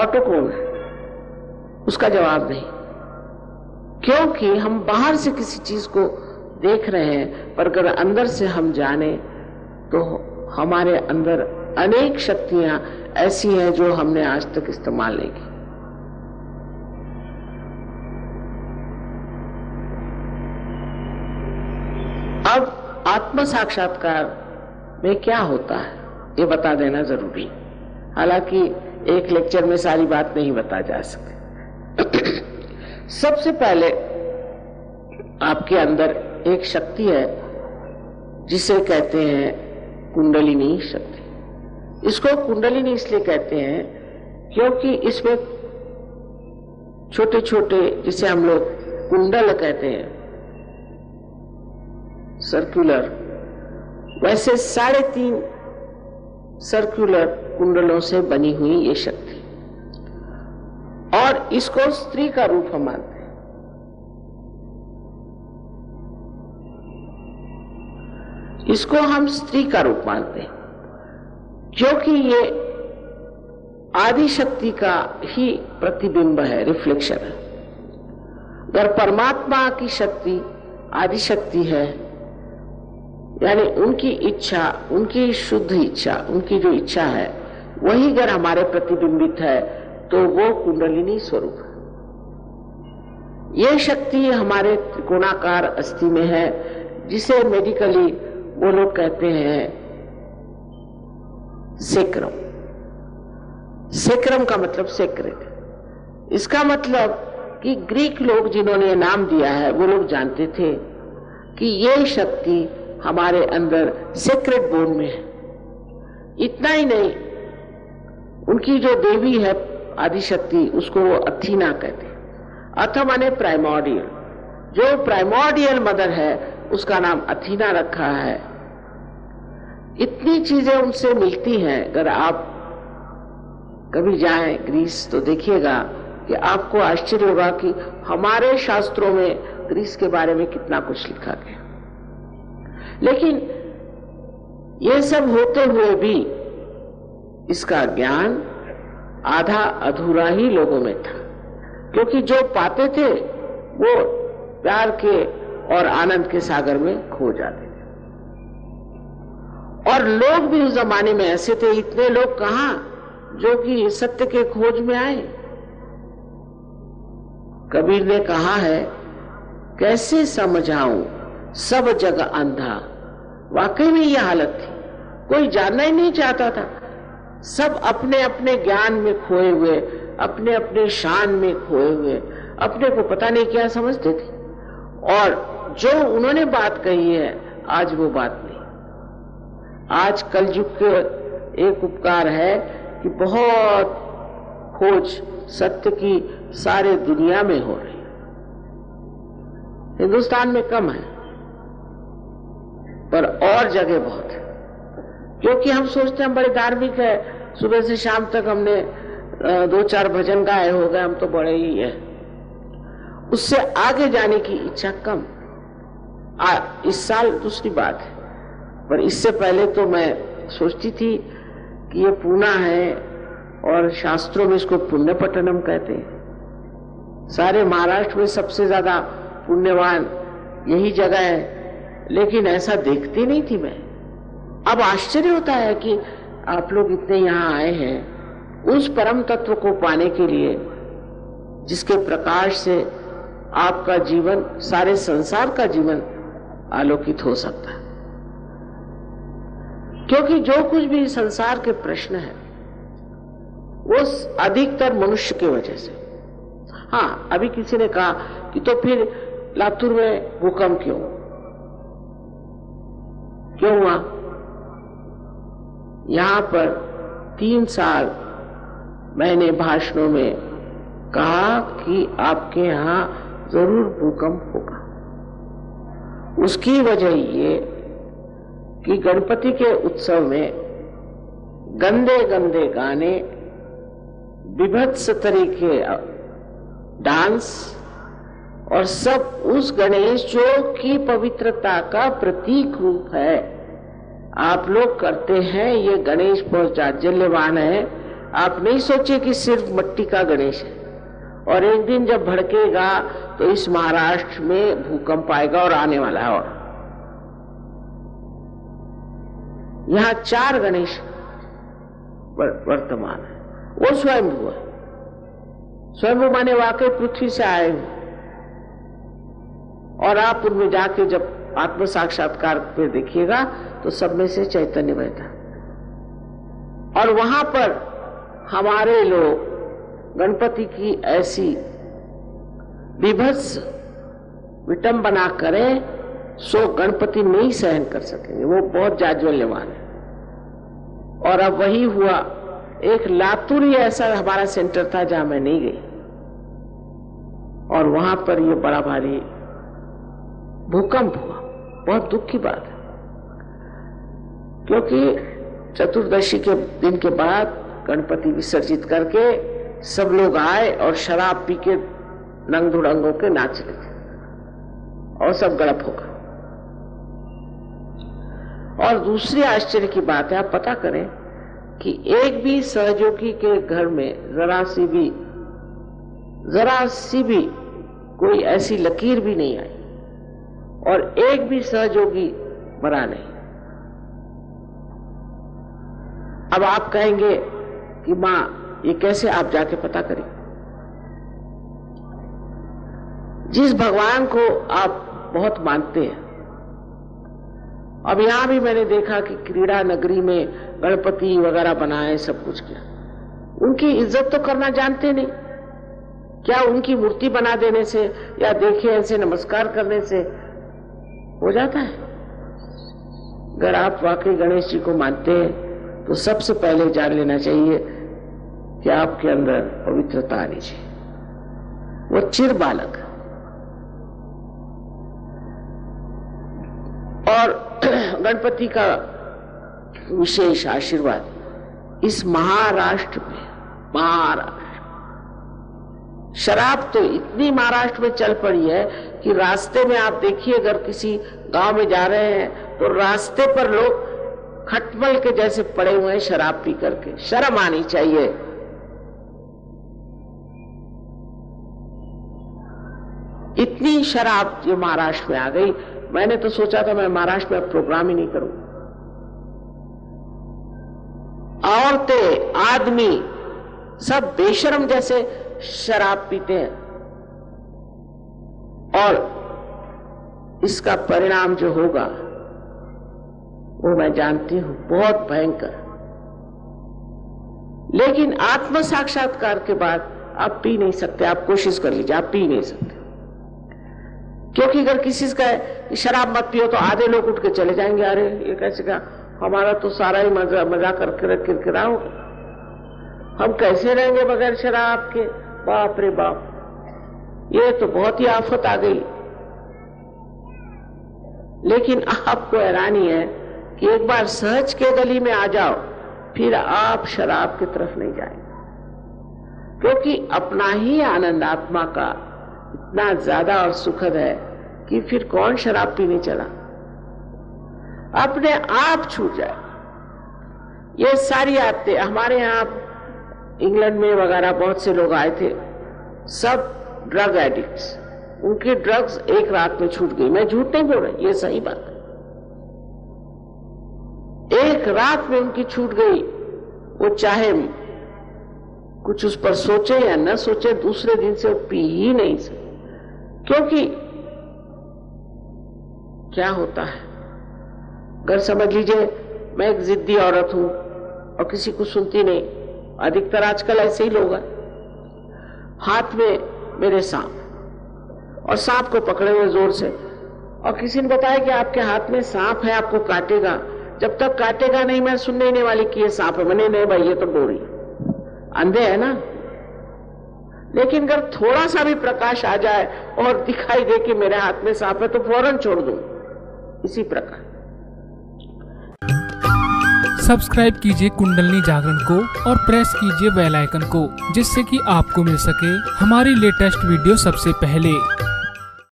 Auto कौन है? उसका जवाब नहीं, क्योंकि हम बाहर से किसी चीज को देख रहे हैं, पर अगर अंदर से हम जाने तो हमारे अंदर अनेक शक्तियां ऐसी हैं जो हमने आज तक इस्तेमाल नहीं की। अब आत्म साक्षात्कार में क्या होता है ये बता देना जरूरी, हालांकि एक लेक्चर में सारी बात नहीं बता जा सकती। सबसे पहले आपके अंदर एक शक्ति है जिसे कहते हैं कुंडलिनी शक्ति। इसको कुंडलिनी इसलिए कहते हैं क्योंकि इसमें छोटे छोटे, जिसे हम लोग कुंडल कहते हैं, सर्कुलर, वैसे 3.5 सर्कुलर कुंडलों से बनी हुई ये शक्ति, और इसको स्त्री का रूप हम मानते हैं। इसको हम स्त्री का रूप मानते हैं क्योंकि ये आदि शक्ति का ही प्रतिबिंब है, रिफ्लेक्शन है। अगर परमात्मा की शक्ति आदि शक्ति है, यानी उनकी इच्छा, उनकी शुद्ध इच्छा, उनकी जो इच्छा है वही अगर हमारे प्रतिबिंबित है तो वो कुंडलिनी स्वरूप है। ये शक्ति हमारे त्रिकोणाकार अस्थि में है, जिसे मेडिकली वो लोग कहते हैं सेक्रम। सेक्रम का मतलब सेक्रेट। इसका मतलब कि ग्रीक लोग जिन्होंने नाम दिया है वो लोग जानते थे कि ये शक्ति हमारे अंदर सेक्रेट बोन में है। इतना ही नहीं, उनकी जो देवी है आदि शक्ति, उसको वो अथीना कहते हैं। अथ माने प्राइमोर्डियल, जो प्राइमोर्डियल मदर है उसका नाम अथीना रखा है। इतनी चीजें उनसे मिलती हैं। अगर आप कभी जाएं ग्रीस तो देखिएगा कि आपको आश्चर्य होगा कि हमारे शास्त्रों में ग्रीस के बारे में कितना कुछ लिखा गया। लेकिन ये सब होते हुए भी इसका ज्ञान आधा अधूरा ही लोगों में था, क्योंकि जो पाते थे वो प्यार के और आनंद के सागर में खो जाते थे। और लोग भी उस जमाने में ऐसे थे, इतने लोग कहां जो कि सत्य के खोज में आए। कबीर ने कहा है, कैसे समझाऊं सब जग अंधा। वाकई में यह हालत थी, कोई जानना ही नहीं चाहता था। सब अपने अपने ज्ञान में खोए हुए, अपने अपने शान में खोए हुए, अपने को पता नहीं क्या समझते थे। और जो उन्होंने बात कही है आज वो बात नहीं। आज कलयुग के एक उपकार है कि बहुत खोज सत्य की सारे दुनिया में हो रही है, हिंदुस्तान में कम है पर और जगह बहुत है। क्योंकि हम सोचते हैं बड़े धार्मिक है, सुबह से शाम तक हमने 2-4 भजन गाए हो गए, हम तो बड़े ही है। उससे आगे जाने की इच्छा कम। इस साल दूसरी बात है, पर इससे पहले तो मैं सोचती थी कि ये पूना है और शास्त्रों में इसको पुण्यपट्टनम कहते हैं। सारे महाराष्ट्र में सबसे ज्यादा पुण्यवान यही जगह है, लेकिन ऐसा देखती नहीं थी मैं। अब आश्चर्य होता है कि आप लोग इतने यहाँ आए हैं उस परम तत्व को पाने के लिए जिसके प्रकाश से आपका जीवन, सारे संसार का जीवन आलोकित हो सकता है। क्योंकि जो कुछ भी संसार के प्रश्न है वो अधिकतर मनुष्य की वजह से। हाँ, अभी किसी ने कहा कि तो फिर लातूर में भूकंप क्यों हुआ? यहां पर 3 साल मैंने भाषणों में कहा कि आपके यहां जरूर भूकंप होगा। उसकी वजह ये कि गणपति के उत्सव में गंदे गंदे गाने, विभत्स तरीके डांस और सब उस गणेश जो की पवित्रता का प्रतीक रूप है आप लोग करते हैं। ये गणेश बहुत जाज्जल्यवान है, आप नहीं सोचिए कि सिर्फ मिट्टी का गणेश है। और एक दिन जब भड़केगा तो इस महाराष्ट्र में भूकंप आएगा और आने वाला है। और यहां 4 गणेश वर्तमान है। वो स्वयंभू है। स्वयंभू माने वाकई पृथ्वी से आए हुए। और आप उनमें जाके जब आत्म साक्षात्कार पे देखिएगा तो सब में से चैतन्य बहता। और वहां पर हमारे लोग गणपति की ऐसी विभत्स विटंबना करें सो गणपति नहीं सहन कर सकेंगे। वो बहुत जाज्वल्यमान है। और अब वही हुआ। एक लातूर ही ऐसा हमारा सेंटर था जहां मैं नहीं गई, और वहां पर ये बड़ा भारी भूकंप हुआ। बहुत दुख की बात है, क्योंकि चतुर्दशी के दिन के बाद गणपति विसर्जित करके सब लोग आए और शराब पी के नंग धुड़ंग होके नाच रहे थे और सब गड़प होगा। और दूसरी आश्चर्य की बात है, आप पता करें कि एक भी सहयोगी के घर में जरा सी भी कोई ऐसी लकीर भी नहीं आई, और एक भी सहयोगी मरा नहीं। अब आप कहेंगे कि मां ये कैसे? आप जाके पता करें। जिस भगवान को आप बहुत मानते हैं, अब यहां भी मैंने देखा कि क्रीड़ा नगरी में गणपति वगैरह बनाए, सब कुछ किया। उनकी इज्जत तो करना जानते नहीं। क्या उनकी मूर्ति बना देने से या देखे ऐसे नमस्कार करने से हो जाता है? अगर आप वाकई गणेश जी को मानते हैं तो सबसे पहले जान लेना चाहिए कि आपके अंदर पवित्रता आनी चाहिए। वो चिर बालक और गणपति का विशेष आशीर्वाद इस महाराष्ट्र में। शराब तो इतनी महाराष्ट्र में चल पड़ी है कि रास्ते में आप देखिए, अगर किसी गांव में जा रहे हैं तो रास्ते पर लोग खटमल के जैसे पड़े हुए हैं शराब पी करके। शर्म आनी चाहिए। इतनी शराब जो महाराष्ट्र में आ गई, मैंने तो सोचा था मैं महाराष्ट्र में प्रोग्राम ही नहीं करूं। औरतें, आदमी सब बेशर्म जैसे शराब पीते हैं, और इसका परिणाम जो होगा वो मैं जानती हूं, बहुत भयंकर। लेकिन आत्म साक्षात्कार के बाद आप पी नहीं सकते। आप कोशिश कर लीजिए, आप पी नहीं सकते। क्योंकि अगर किसी से कहे शराब मत पियो तो आधे लोग उठ के चले जाएंगे। अरे ये कैसे कहा? हमारा तो सारा ही मजा करके किरकिरा होगा। हम कैसे रहेंगे बगैर शराब के? बाप रे बाप, ये तो बहुत ही आफत आ गई। लेकिन आपको हैरानी है कि एक बार सहज के गली में आ जाओ, फिर आप शराब की तरफ नहीं जाएंगे, क्योंकि अपना ही आनंद आत्मा का इतना ज्यादा और सुखद है कि फिर कौन शराब पीने चला। अपने आप छूट जाए। ये सारी आदतें हमारे यहाँ इंग्लैंड में वगैरह बहुत से लोग आए थे, सब ड्रग एडिक्ट्स। उनकी ड्रग्स एक रात में छूट गई। मैं झूठ नहीं बोल रही, ये सही बात है। एक रात में उनकी छूट गई। वो चाहे कुछ उस पर सोचे या न सोचे, दूसरे दिन से वो पी ही नहीं सकते। क्योंकि क्या होता है, अगर समझ लीजिए मैं एक जिद्दी औरत हूं और किसी को सुनती नहीं, अधिकतर आजकल ऐसे ही लोग हैं। हाथ में मेरे सांप, और सांप को पकड़े हुए जोर से, और किसी ने बताया कि आपके हाथ में सांप है, आपको काटेगा। जब तक काटेगा नहीं मैं सुनने ही नहीं वाली कि ये सांप है। मैंने नहीं भाई, ये तो बोरी अंधे है ना। लेकिन अगर थोड़ा सा भी प्रकाश आ जाए और दिखाई दे कि मेरे हाथ में सांप है तो फौरन छोड़ दूं। इसी प्रकार सब्सक्राइब कीजिए कुंडलनी जागरण को और प्रेस कीजिए बेल आइकन को, जिससे कि आपको मिल सके हमारी लेटेस्ट वीडियो सबसे पहले।